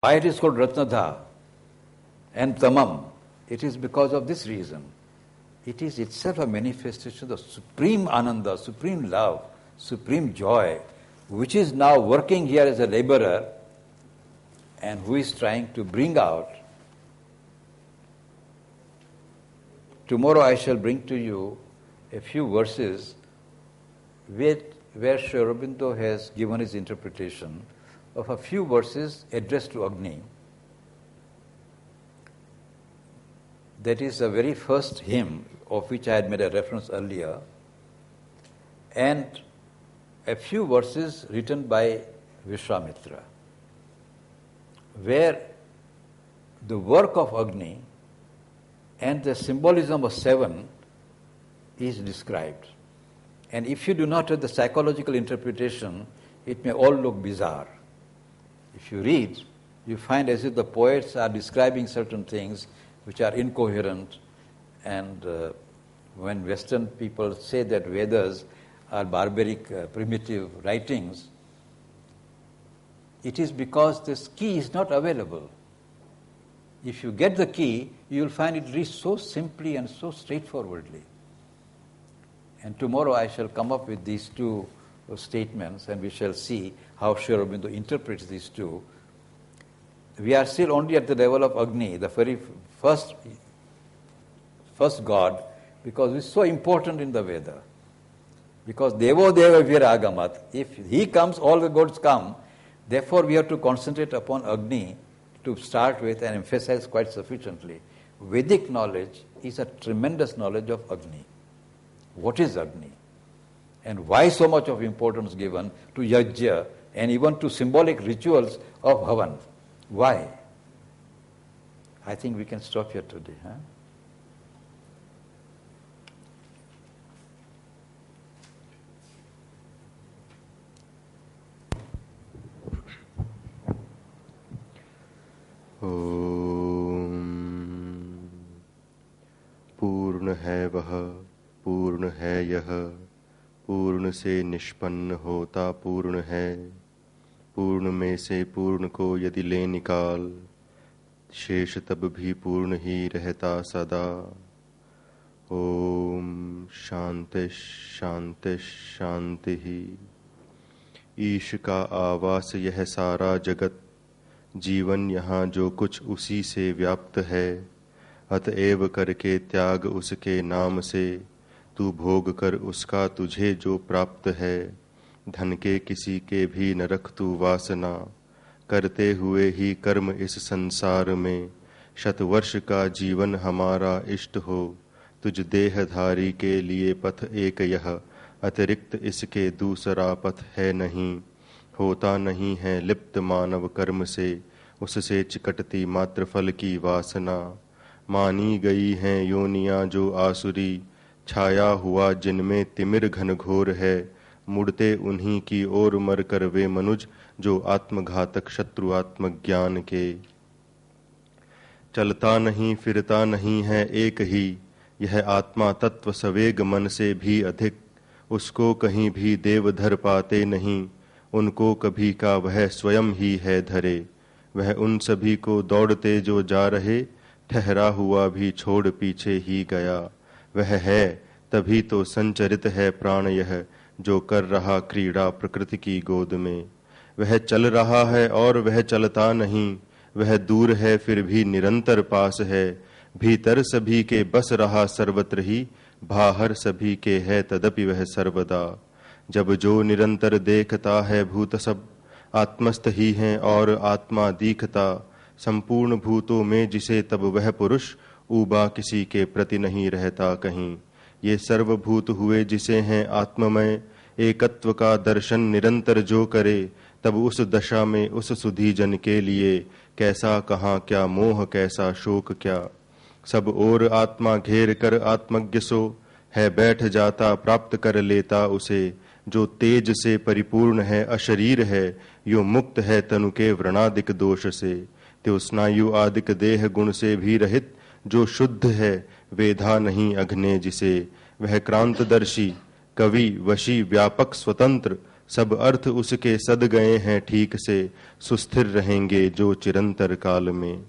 Why it is called Ratnadha and Tamam? It is because of this reason. It is itself a manifestation of supreme Ananda, supreme love, supreme joy, which is now working here as a laborer and who is trying to bring out. Tomorrow I shall bring to you a few verses where Sri Aurobindo has given his interpretation of a few verses addressed to Agni. That is the very first hymn of which I had made a reference earlier, and a few verses written by Vishwamitra, where the work of Agni and the symbolism of seven is described. And if you do not have the psychological interpretation, it may all look bizarre. If you read, you find as if the poets are describing certain things which are incoherent, and when Western people say that Vedas are barbaric, primitive writings, it is because this key is not available. If you get the key, you will find it read so simply and so straightforwardly. And tomorrow I shall come up with these two statements and we shall see how Sri Aurobindo interprets these two. We are still only at the level of Agni, the very first God, because it's so important in the Veda. Because Devo Deva Viragamat, if he comes, all the gods come. Therefore we have to concentrate upon Agni to start with and emphasize quite sufficiently. Vedic knowledge is a tremendous knowledge of Agni. What is Agni? And why so much of importance given to Yajna and even to symbolic rituals of Havan? Why? I think we can stop here today. Huh? ओम पूर्ण है वह पूर्ण है यह पूर्ण से निष्पन्न होता पूर्ण है पूर्ण में से पूर्ण को यदि ले निकाल शेष तब भी पूर्ण ही रहता सदा। ओम शांति शांति शांति ही। ईश का आवास यह सारा जगत जीवन यहाँ जो कुछ उसी से व्याप्त है अतएव करके त्याग उसके नाम से तू भोग कर उसका तुझे जो प्राप्त है धन के किसी के भी न रख तू वासना करते हुए ही कर्म इस संसार में शतवर्ष का जीवन हमारा इष्ट हो तुझ देहधारी के लिए पथ एक यह अतिरिक्त इसके दूसरा पथ है नहीं होता नहीं है लिप्त मानव कर्म से उससे चिकटती मात्र फल की वासना मानी गई हैं योनियां जो आसुरी छाया हुआ जिनमें तिमिर घनघोर है मुड़ते उन्हीं की ओर मर कर वे मनुज जो आत्मघातक शत्रु आत्मज्ञान के चलता नहीं फिरता नहीं है एक ही यह आत्मा तत्व सवेग मन से भी अधिक उसको कहीं भी देव धर पाते नहीं उनको कभी का वह स्वयं ही है धरे वह उन सभी को दौड़ते जो जा रहे ठहरा हुआ भी छोड़ पीछे ही गया वह है तभी तो संचरित है प्राण यह जो कर रहा क्रीड़ा प्रकृति की गोद में वह चल रहा है और वह चलता नहीं वह दूर है फिर भी निरंतर पास है भीतर सभी के बस रहा सर्वत्र ही बाहर सभी के है तदपि वह सर्वदा जब जो निरंतर देखता है भूत सब आत्मस्थ ही हैं और आत्मा दिखता संपूर्ण भूतों में जिसे तब वह पुरुष ऊबा किसी के प्रति नहीं रहता कहीं ये सर्वभूत हुए जिसे हैं आत्ममय एकत्व का दर्शन निरंतर जो करे तब उस दशा में उस सुधी जन के लिए कैसा कहाँ क्या मोह कैसा शोक क्या सब ओर आत्मा घेर कर आत्मज्ञ सो है बैठ जाता प्राप्त कर लेता उसे जो तेज से परिपूर्ण है अशरीर है यो मुक्त है तनु के व्रणादिक दोष से त्यो स्नायु आदिक देह गुण से भी रहित जो शुद्ध है वेधा नहीं अघ्ने जिसे वह क्रांतदर्शी कवि वशी व्यापक स्वतंत्र सब अर्थ उसके सद गए हैं ठीक से, सुस्थिर रहेंगे जो चिरंतर काल में।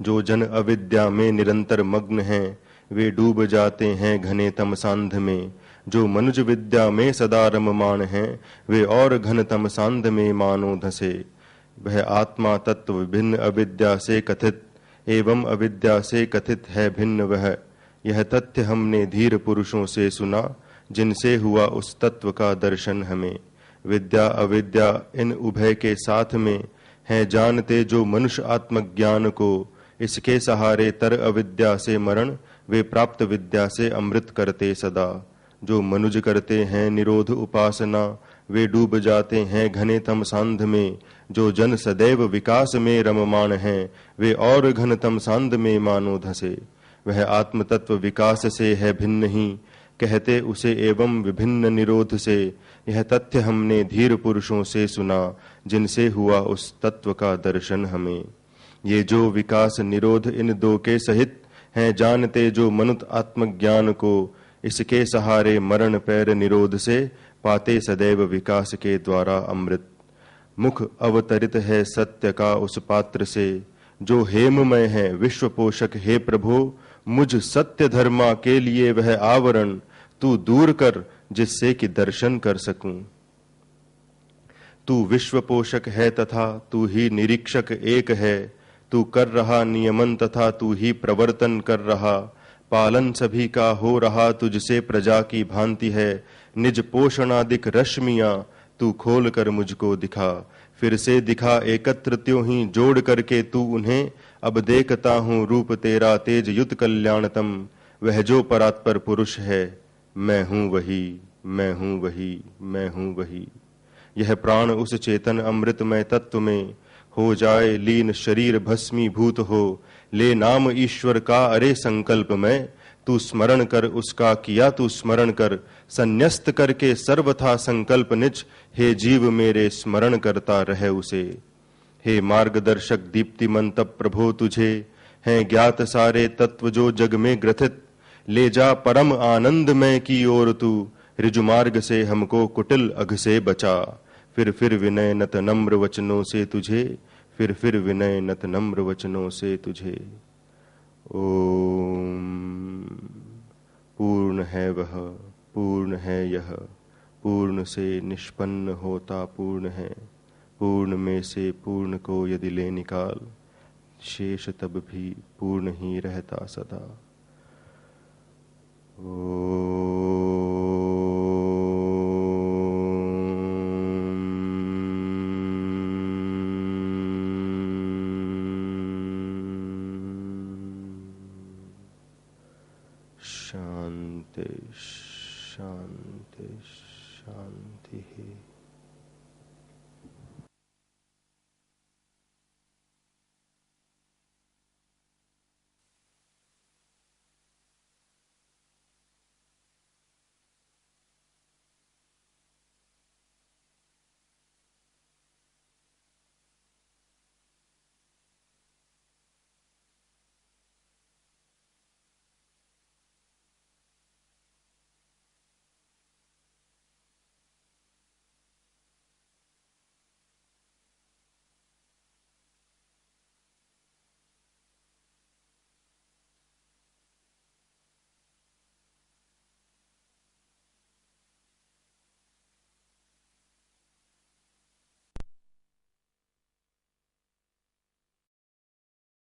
जो जन अविद्या में निरंतर मग्न हैं, वे डूब जाते हैं घने तमसांध में। जो मनुज विद्या में सदा रममाण हैं, वे और घन तमसांध में मानो धसे। वह आत्मा तत्व विभिन्न अविद्या से कथित, एवं अविद्या से कथित है भिन्न वह। यह तथ्य हमने धीर पुरुषों से सुना, जिनसे हुआ उस तत्व का दर्शन हमें। विद्या अविद्या इन उभय के साथ में है जानते जो मनुष्य आत्मज्ञान को। इसके सहारे तर अविद्या से मरण, वे प्राप्त विद्या से अमृत करते सदा। जो मनुज करते हैं निरोध उपासना, वे डूब जाते हैं घने तमसांध में। जो जन सदैव विकास में रममाण हैं, वे और घन तमसांध में मानो धसे। वह आत्म तत्व विकास से है भिन्न ही, कहते उसे एवं विभिन्न निरोध से। यह तथ्य हमने धीर पुरुषों से सुना, जिनसे हुआ उस तत्व का दर्शन हमें। ये जो विकास निरोध इन दो के सहित हैं जानते जो मनुत आत्मज्ञान को। इसके सहारे मरण पैर निरोध से, पाते सदैव विकास के द्वारा अमृत। मुख अवतरित है सत्य का उस पात्र से, जो हेममय है विश्व पोषक हे प्रभो। मुझ सत्य धर्मा के लिए वह आवरण, तू दूर कर जिससे कि दर्शन कर सकूं। तू विश्व पोषक है तथा तू ही निरीक्षक एक है। तू कर रहा नियमन तथा तू ही प्रवर्तन कर रहा। पालन सभी का हो रहा तुझसे प्रजा की भांति है। निज पोषणादिक रश्मियां तू खोल कर मुझको दिखा। फिर से दिखा एकत्र त्यों ही जोड़ करके तू उन्हें। अब देखता हूँ रूप तेरा तेज युत कल्याणतम। वह जो परात्पर पुरुष है, मैं हूँ वही, मैं हूँ वही, मैं हूँ वही। यह प्राण उस चेतन अमृतमय तत्व में हो जाए लीन, शरीर भस्मीभूत हो। ले नाम ईश्वर का अरे संकल्प में, तू स्मरण कर उसका किया तू स्मरण कर। संन्यस्त करके सर्वथा संकल्प निज, हे जीव मेरे स्मरण करता रहे उसे। हे मार्गदर्शक दीप्तिमंत प्रभो तुझे हैं ज्ञात सारे तत्व जो जग में ग्रथित। ले जा परम आनंद में की ओर तू, ऋजु मार्ग से हमको कुटिल अघ से बचा। फिर विनय नत नम्र वचनों से तुझे, फिर विनय नत नम्र वचनों से तुझे। ओम। पूर्ण है वह, पूर्ण है यह, पूर्ण से निष्पन्न होता पूर्ण है। पूर्ण में से पूर्ण को यदि ले निकाल, शेष तब भी पूर्ण ही रहता सदा। शांति शांति शांति।